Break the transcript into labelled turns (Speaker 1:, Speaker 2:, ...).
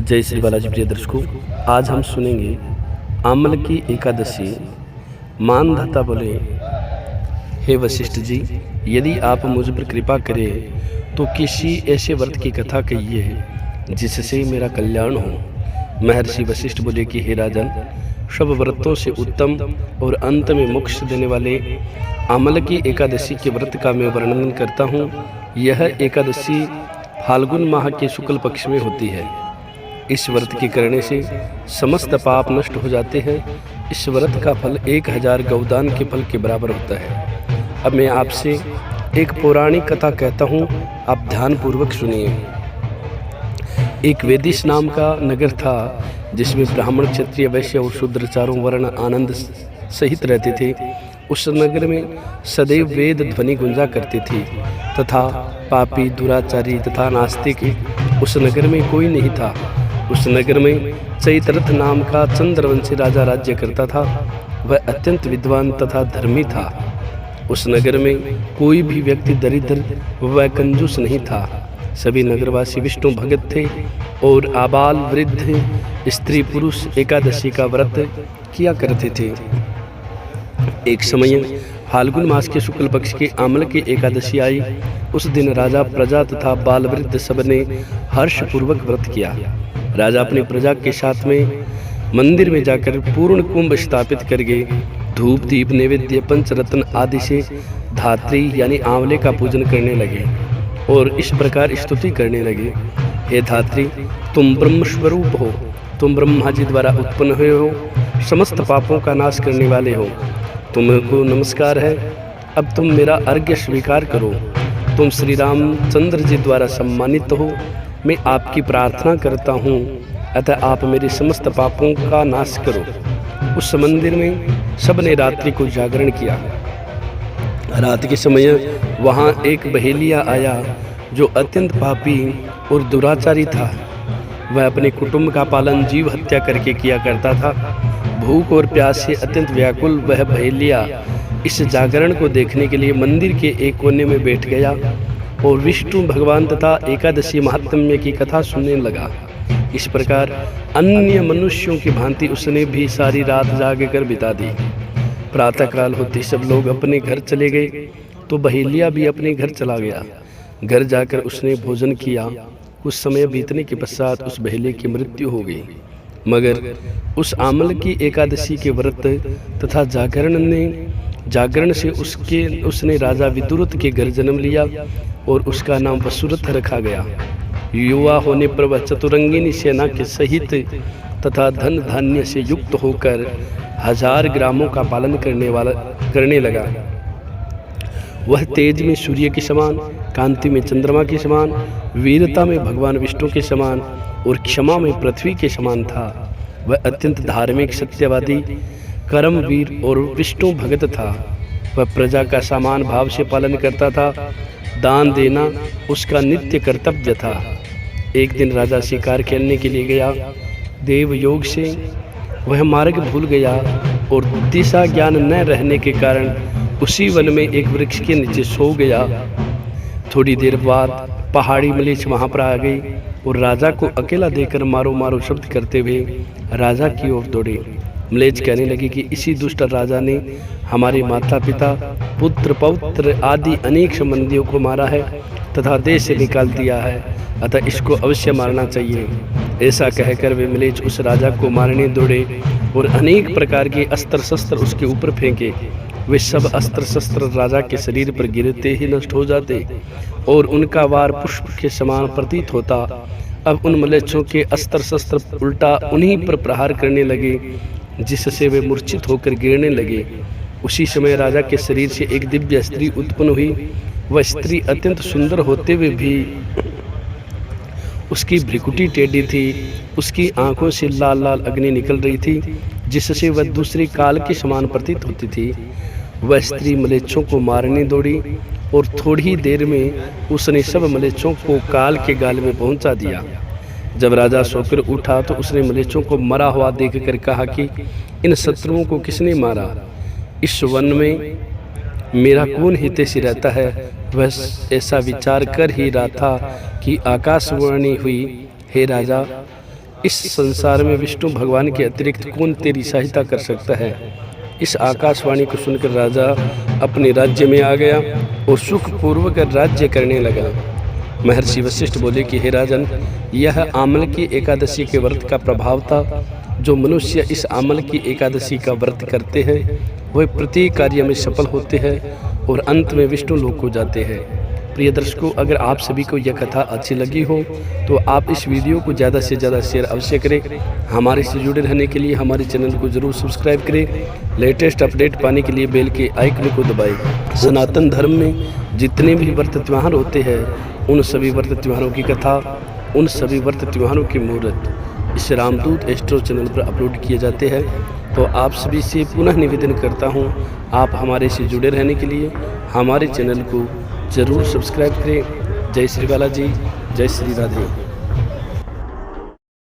Speaker 1: जय श्री बालाजी प्रिय दर्शकों, आज हम सुनेंगे आमल की एकादशी। मानधाता बोले, हे वशिष्ठ जी, यदि आप मुझ पर कृपा करें तो किसी ऐसे व्रत की कथा कहिए जिससे मेरा कल्याण हो। महर्षि वशिष्ठ बोले कि हे राजन, सब व्रतों से उत्तम और अंत में मोक्ष देने वाले आमल की एकादशी के व्रत का मैं वर्णन करता हूँ। यह एकादशी फाल्गुन माह के शुक्ल पक्ष में होती है। इस व्रत के करने से समस्त पाप नष्ट हो जाते हैं। इस व्रत का फल 1000 गौदान के फल के बराबर होता है। अब मैं आपसे एक पौराणिक कथा कहता हूँ, आप ध्यानपूर्वक सुनिए। एक वेदिश नाम का नगर था जिसमें ब्राह्मण, क्षत्रिय, वैश्य और शूद्र चारों वर्ण आनंद सहित रहते थे। उस नगर में सदैव वेद ध्वनि गुंजा करती थी तथा पापी, दुराचारी तथा नास्तिक उस नगर में कोई नहीं था। उस नगर में चैतरथ नाम का चंद्रवंशी राजा राज्य करता था। वह अत्यंत विद्वान तथा धर्मी था। उस नगर में कोई भी व्यक्ति दरिद्र व कंजूस नहीं था। सभी नगरवासी विष्णु भगत थे और आबाल वृद्ध, स्त्री पुरुष एकादशी का व्रत किया करते थे। एक समय फाल्गुन मास के शुक्ल पक्ष के आमल की एकादशी आई। उस दिन राजा, प्रजा तथा बाल वृद्ध सबने हर्षपूर्वक व्रत किया। राजा अपनी प्रजा के साथ में मंदिर में जाकर पूर्ण कुंभ स्थापित करके धूप, दीप, नैवेद्य, पंचरत्न आदि से धात्री यानी आंवले का पूजन करने लगे और इस प्रकार स्तुति करने लगे। हे धात्री, तुम ब्रह्म स्वरूप हो, तुम ब्रह्मा जी द्वारा उत्पन्न हुए हो, समस्त पापों का नाश करने वाले हो। तुमको नमस्कार है। अब तुम मेरा अर्घ्य स्वीकार करो। तुम श्री रामचंद्र जी द्वारा सम्मानित हो। मैं आपकी प्रार्थना करता हूँ, अतः आप मेरे समस्त पापों का नाश करो। उस मंदिर में सबने रात्रि को जागरण किया। रात के समय वहाँ एक बहेलिया आया जो अत्यंत पापी और दुराचारी था। वह अपने कुटुंब का पालन जीव हत्या करके किया करता था। भूख और प्यास से अत्यंत व्याकुल वह बहेलिया इस जागरण को देखने के लिए मंदिर के एक कोने में बैठ गया और विष्णु भगवान तथा एकादशी महात्म्य की कथा सुनने लगा। इस प्रकार अन्य मनुष्यों की भांति उसने भी सारी रात जाग कर बिता दी। प्रातःकाल होते सब लोग अपने घर चले गए तो बहेलिया भी अपने घर चला गया। घर जाकर उसने भोजन किया। कुछ समय बीतने के पश्चात उस बहेलिया की मृत्यु हो गई। मगर उस आमल की एकादशी के व्रत तथा जागरण से उसने राजा विदुरथ के घर जन्म लिया और उसका नाम वसुरथ रखा गया। युवा होने पर वह चतुरंगिनी सेना के सहित तथा धन धान्य से युक्त होकर 1000 ग्रामों का पालन करने लगा। वह तेज में सूर्य के समान, कांति में चंद्रमा के समान, वीरता में भगवान विष्णु के समान और क्षमा में पृथ्वी के समान था। वह अत्यंत धार्मिक, सत्यवादी, कर्मवीर और विष्णु भगत था। वह प्रजा का समान भाव से पालन करता था। दान देना उसका नित्य कर्तव्य था। एक दिन राजा शिकार खेलने के लिए गया। देव योग से वह मार्ग भूल गया और दिशा ज्ञान न रहने के कारण उसी वन में एक वृक्ष के नीचे सो गया। थोड़ी देर बाद पहाड़ी मलेच्छ वहाँ पर आ गई और राजा को अकेला देखकर मारो मारो शब्द करते हुए राजा की ओर दौड़े। मलेच्छ कहने लगी कि इसी दुष्ट राजा ने हमारे माता पिता, पुत्र, पौत्र आदि अनेक संबंधियों को मारा है तथा देश से निकाल दिया है, अतः इसको अवश्य मारना चाहिए। ऐसा कहकर वे मलेच्छ उस राजा को मारने दौड़े और अनेक प्रकार के अस्त्र शस्त्र उसके ऊपर फेंके। वे सब अस्त्र शस्त्र राजा के शरीर पर गिरते ही नष्ट हो जाते और उनका वार पुष्प के समान प्रतीत होता। अब उन मलेच्छों के अस्त्र शस्त्र उल्टा उन्हीं पर प्रहार करने लगे जिससे वे मूर्छित होकर गिरने लगे। उसी समय राजा के शरीर से एक दिव्य स्त्री उत्पन्न हुई। वह स्त्री अत्यंत सुंदर होते हुए भी उसकी भ्रिकुटी टेढ़ी थी। उसकी आंखों से लाल लाल अग्नि निकल रही थी जिससे वह दूसरी काल के समान प्रतीत होती थी। वह स्त्री मलेच्छों को मारने दौड़ी और थोड़ी ही देर में उसने सब मलेच्छों को काल के गाल में पहुंचा दिया। जब राजा सोकर उठा तो उसने मलेच्छों को मरा हुआ देखकर कहा कि इन शत्रुओं को किसने मारा? इस वन में मेरा कौन हितैषी रहता है? वह ऐसा विचार कर ही रहा था कि आकाशवाणी हुई, हे राजा, इस संसार में विष्णु भगवान के अतिरिक्त कौन तेरी सहायता कर सकता है। इस आकाशवाणी को सुनकर राजा अपने राज्य में आ गया और सुखपूर्वक राज्य करने लगा। महर्षि वशिष्ठ बोले कि हे राजन, यह आमल की एकादशी के व्रत का प्रभाव था। जो मनुष्य इस आमल की एकादशी का व्रत करते हैं वे प्रत्येक कार्य में सफल होते हैं और अंत में विष्णु लोक को जाते हैं। प्रिय दर्शकों, अगर आप सभी को यह कथा अच्छी लगी हो तो आप इस वीडियो को ज़्यादा से ज़्यादा शेयर अवश्य करें। हमारे से जुड़े रहने के लिए हमारे चैनल को जरूर सब्सक्राइब करें। लेटेस्ट अपडेट पाने के लिए बेल के आइकन को दबाएं। सनातन धर्म में जितने भी व्रत त्यौहार होते हैं उन सभी व्रत त्योहारों की कथा, उन सभी व्रत त्योहारों के मुहूर्त इस रामदूत एस्ट्रो चैनल पर अपलोड किए जाते हैं। तो आप सभी से पुनः निवेदन करता हूं, आप हमारे से जुड़े रहने के लिए हमारे चैनल को ज़रूर सब्सक्राइब करें। जय श्री बालाजी, जय श्री राधे।